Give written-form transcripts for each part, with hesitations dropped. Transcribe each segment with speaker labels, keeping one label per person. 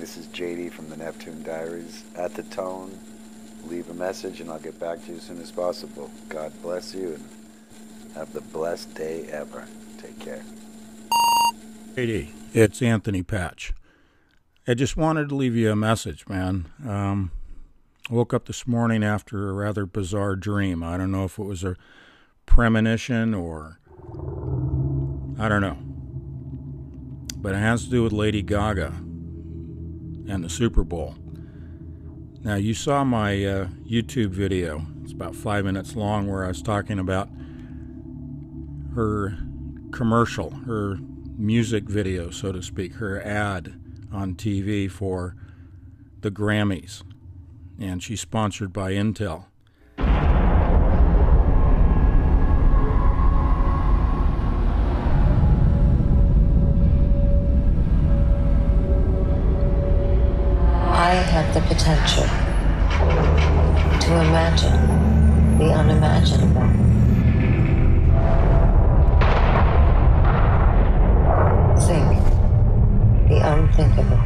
Speaker 1: this is JD from the Neptune Diaries. At the tone, leave a message and I'll get back to you as soon as possible. God bless you and have the blessed day ever. Take care.
Speaker 2: JD, it's Anthony Patch. I just wanted to leave you a message, man. I woke up this morning after a rather bizarre dream. I don't know if it was a premonition or I don't know. But it has to do with Lady Gaga and the Super Bowl. Now, you saw my YouTube video. It's about 5 minutes long where I was talking about her commercial, her music video, so to speak, her ad on TV for the Grammys. And she's sponsored by Intel.
Speaker 3: I have the potential to imagine the unimaginable. Think the unthinkable.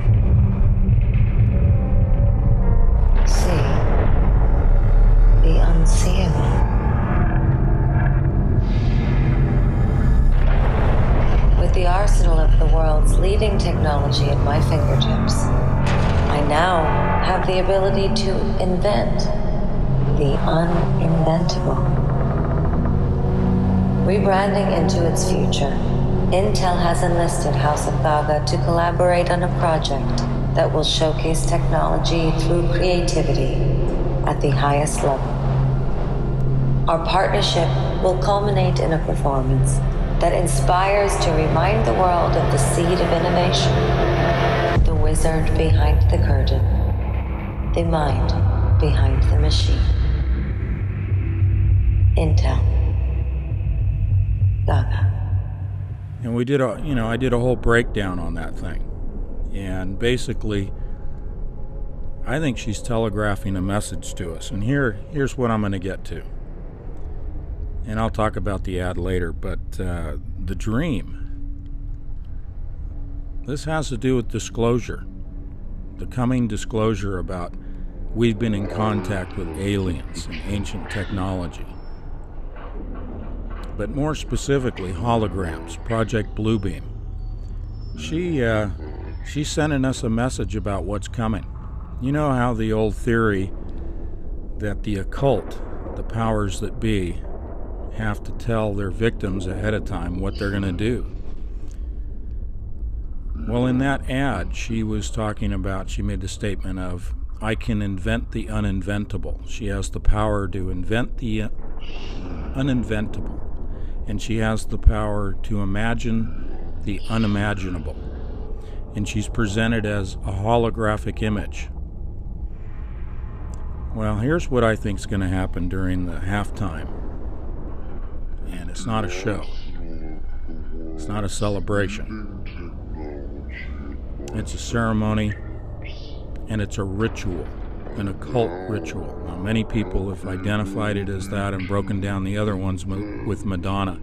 Speaker 3: See the unseeable. With the arsenal of the world's leading technology at my fingertips, I now have the ability to invent the uninventable. Rebranding into its future, Intel has enlisted House of Gaga to collaborate on a project that will showcase technology through creativity at the highest level. Our partnership will culminate in a performance that inspires to remind the world of the seed of innovation, the wizard behind the curtain, the mind behind the machine. Intel. Gaga.
Speaker 2: And we did I did a whole breakdown on that thing. And basically, I think she's telegraphing a message to us. And here's what I'm going to get to. And I'll talk about the ad later, but the dream. This has to do with disclosure. The coming disclosure about we've been in contact with aliens and ancient technology. But more specifically, holograms, Project Bluebeam. She's sending us a message about what's coming. You know how the old theory that the occult, the powers that be, have to tell their victims ahead of time what they're going to do. Well, in that ad, she made the statement of, I can invent the uninventable. She has the power to invent the uninventable. And she has the power to imagine the unimaginable. And she's presented as a holographic image. Well, here's what I think is going to happen during the halftime. And it's not a show. It's not a celebration. It's a ceremony, and it's a ritual, an occult ritual. Now, many people have identified it as that and broken down the other ones with Madonna.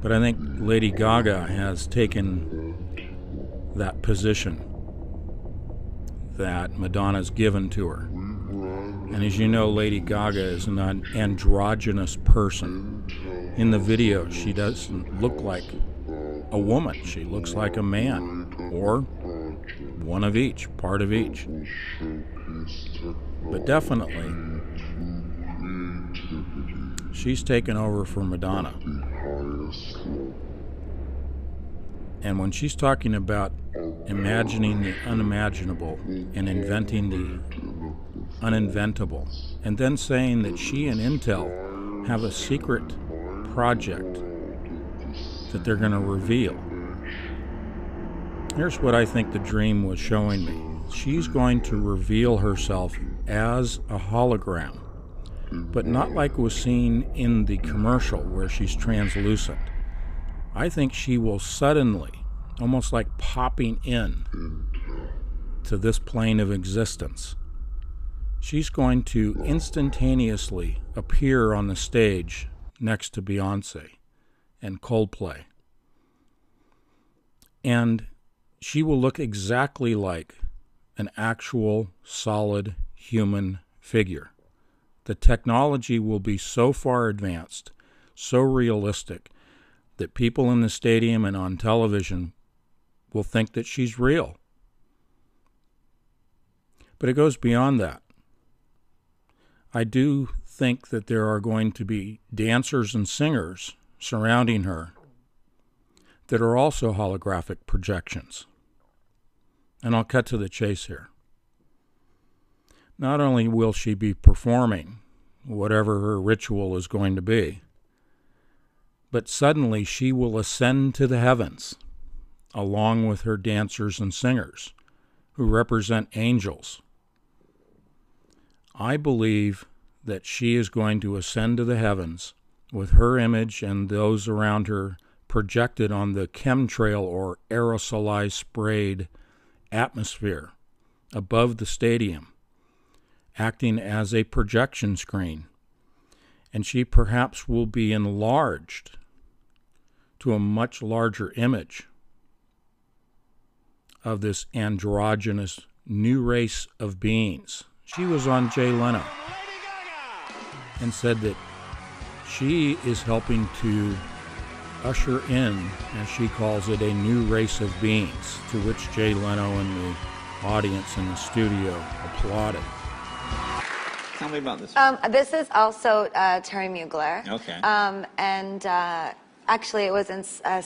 Speaker 2: But I think Lady Gaga has taken that position that Madonna's given to her. And as you know, Lady Gaga is an androgynous person. In the video, she doesn't look like a woman. She looks like a man, or one of each, part of each. But definitely, she's taken over for Madonna. And when she's talking about imagining the unimaginable and inventing the uninventable, and then saying that she and Intel have a secret project that they're going to reveal. Here's what I think the dream was showing me. She's going to reveal herself as a hologram, but not like was seen in the commercial where she's translucent. I think she will suddenly, almost like popping in to this plane of existence, she's going to instantaneously appear on the stage next to Beyonce and Coldplay. And she will look exactly like an actual solid human figure. The technology will be so far advanced, so realistic, that people in the stadium and on television will think that she's real. But it goes beyond that. I do think that there are going to be dancers and singers surrounding her that are also holographic projections. And I'll cut to the chase here. Not only will she be performing whatever her ritual is going to be, but suddenly she will ascend to the heavens along with her dancers and singers who represent angels. I believe that she is going to ascend to the heavens with her image and those around her projected on the chemtrail or aerosolized sprayed atmosphere above the stadium, acting as a projection screen. And she perhaps will be enlarged to a much larger image of this androgynous new race of beings. She was on Jay Leno and said that she is helping to usher in, as she calls it, a new race of beings, to which Jay Leno and the audience in the studio applauded.
Speaker 4: Tell me about this.
Speaker 5: This is also Terry Mugler.
Speaker 4: Okay.
Speaker 5: And actually, it was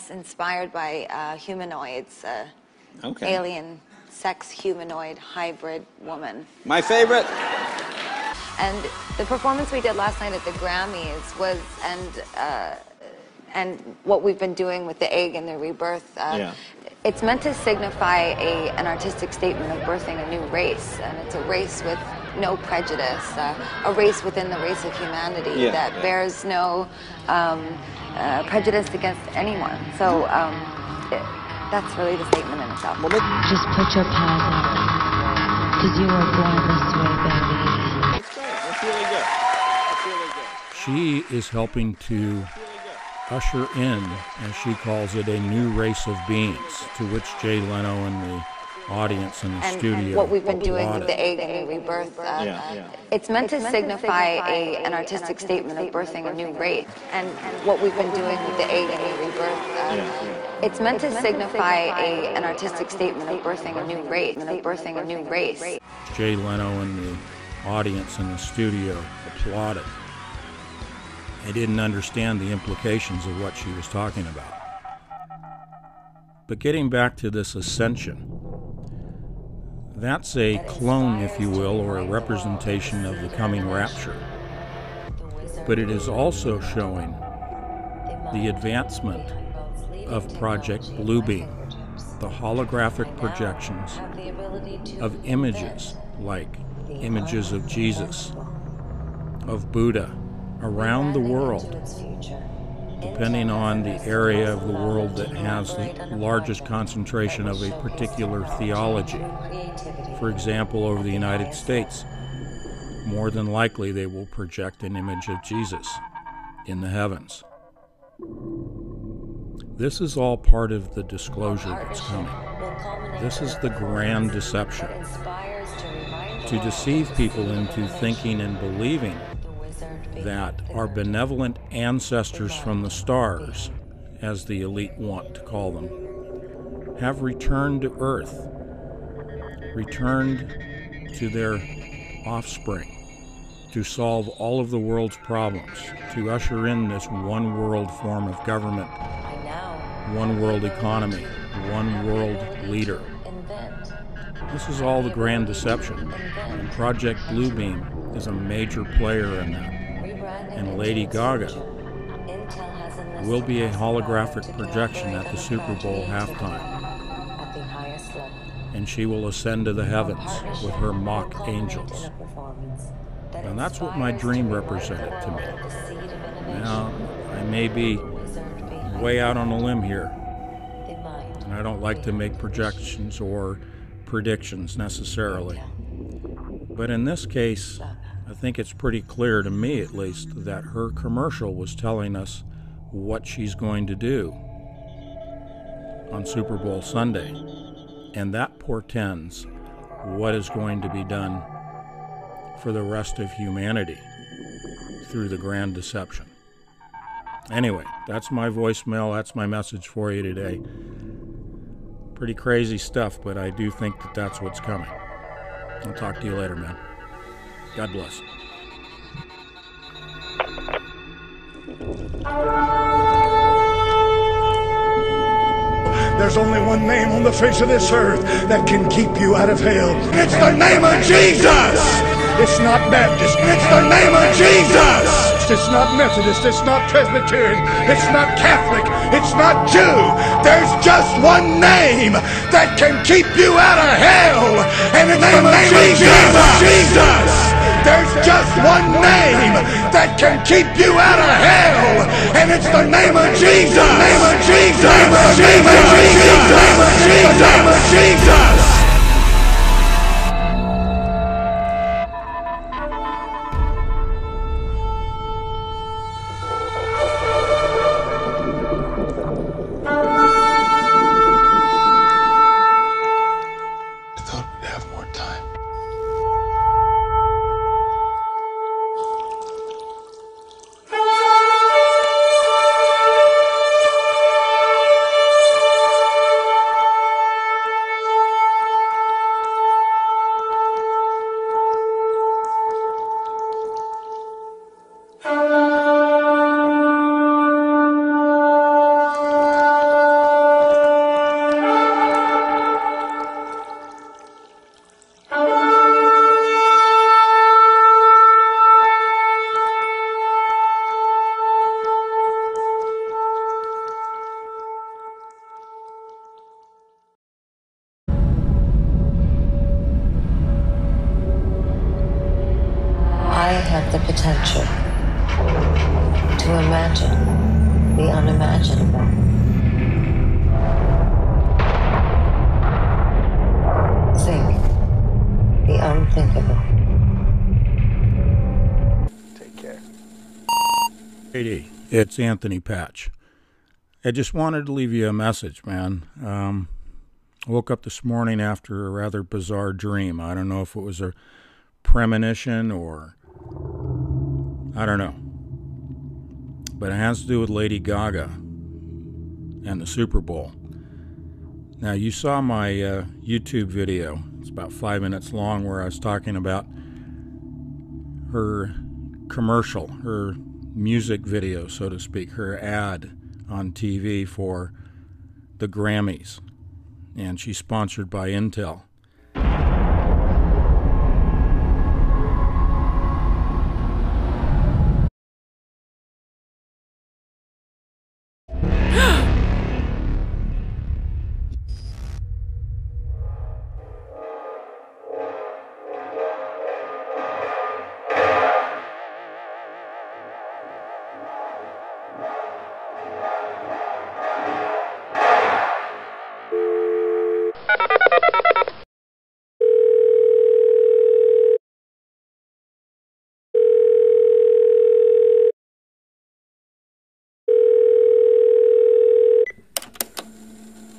Speaker 5: inspired by humanoids,
Speaker 4: Okay.
Speaker 5: alien sex humanoid hybrid woman.
Speaker 4: My favorite.
Speaker 5: And the performance we did last night at the Grammys was, and what we've been doing with the egg and the rebirth, it's meant to signify an artistic statement of birthing a new race, and it's a race with no prejudice, a race within the race of humanity that bears no prejudice against anyone. So that's really the statement in itself.
Speaker 3: Just put your paws out, because you were born this way, baby.
Speaker 4: That's great. That's really good. That's really good.
Speaker 2: She is helping to usher in, as she calls it, a new race of beings, to which Jay Leno and the audience in the studio
Speaker 5: and what we've been doing with
Speaker 2: applauded.
Speaker 5: the egg and the rebirth, it's meant to signify an artistic statement of birthing a new race. And what we've been doing with the egg and the rebirth, it's meant to signify an artistic statement of birthing a new race, Jay
Speaker 2: Leno and the audience in the studio applauded. They didn't understand the implications of what she was talking about. But getting back to this ascension, that's a clone, if you will, or a representation of the coming rapture. But it is also showing the advancement of Project Bluebeam, the holographic projections of images like images of Jesus, of Buddha, around the world, depending on the area of the world that has the largest concentration of a particular theology. For example, over the United States, more than likely they will project an image of Jesus in the heavens. This is all part of the disclosure that's coming. This is the grand deception, to deceive people into thinking and believing that our benevolent ancestors from the stars, as the elite want to call them, have returned to Earth, returned to their offspring, to solve all of the world's problems, to usher in this one world form of government, one world economy, one world leader. This is all the grand deception, and Project Bluebeam is a major player in that. And Lady Gaga will be a holographic projection at the Super Bowl halftime. And she will ascend to the heavens with her mock angels. And that's what my dream represented to me. Now, I may be way out on a limb here, and I don't like to make projections or predictions necessarily. But in this case, I think it's pretty clear, to me at least, that her commercial was telling us what she's going to do on Super Bowl Sunday. And that portends what is going to be done for the rest of humanity through the grand deception. Anyway, that's my voicemail. That's my message for you today. Pretty crazy stuff, but I do think that that's what's coming. I'll talk to you later, man. God bless.
Speaker 6: There's only one name on the face of this earth that can keep you out of hell. It's the name of Jesus! It's not Baptist. It's the name of Jesus! It's not Methodist. It's not Presbyterian. It's not Catholic. It's not Jew. There's just one name that can keep you out of hell. And it's the name of Jesus! There's just one name that can keep you out of hell. And it's the name of Jesus! Name of Jesus! Name of Jesus! Name of Jesus! Name of Jesus!
Speaker 3: I have the potential to imagine the unimaginable. Think the unthinkable.
Speaker 1: Take care.
Speaker 2: Hey, it's Anthony Patch. I just wanted to leave you a message, man. I woke up this morning after a rather bizarre dream. I don't know if it was a premonition or I don't know. But it has to do with Lady Gaga and the Super Bowl. Now, you saw my YouTube video. It's about 5 minutes long where I was talking about her commercial, her music video, so to speak, her ad on TV for the Grammys. And she's sponsored by Intel.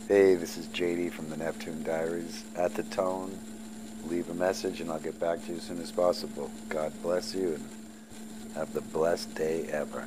Speaker 1: Hey, this is JD from the Neptune Diaries. At the tone, leave a message and I'll get back to you as soon as possible. God bless you and have the blessed day ever.